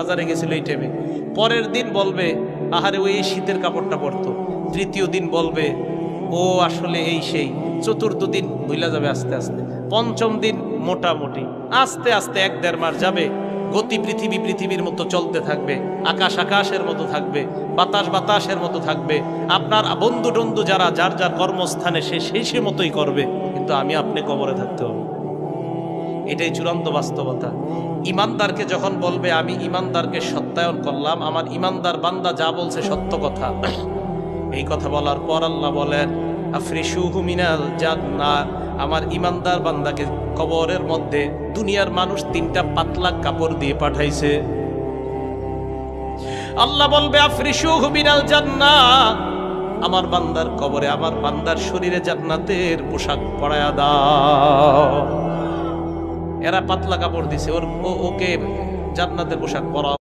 বাজারে গেছিল এই টাইমে, পরের দিন বলবে আহারে ওই শীতের কাপড়টা পরতো, তৃতীয় দিন বলবে ও আসলে এই সেই, চতুর্থ দিন ভুলা যাবে আস্তে আস্তে, পঞ্চম দিন মোটামুটি, আস্তে আস্তে 1-1.5 মাস যাবে। গতি পৃথিবীর মতো চলতে থাকবে, আকাশ আকাশের মতো থাকবে, বাতাস বাতাসের মতো থাকবে। আপনার বন্ধু টন্ধু যারা যার যার কর্মস্থানে সে মতোই করবে, কিন্তু আমি আপনি কবরে থাকতে হবে। এটাই চূড়ান্ত বাস্তবতা। ইমানদারকে যখন বলবে আমি ইমানদারকে সত্যায়ন করলাম, আমার ইমানদার বান্দা যা বলছে সত্য কথা, এই কথা বলার পর আল্লাহ বলেন আফরিশুহু মিনাল জান্নাহ, আমার ইমানদার বান্দাকে কবরের মধ্যে দুনিয়ার মানুষ 3টা পাতলা কাপড় দিয়ে পাঠাইছে। আল্লাহ বলবে আফরিশুহু মিনাল জান্নাহ, আমার বান্দার কবরে আমার বান্দার শরীরে জান্নাতের পোশাক পরায়া দাও। এরা পাতলা কাপড় দিছে, ওকে জান্নাতের পোশাক পরা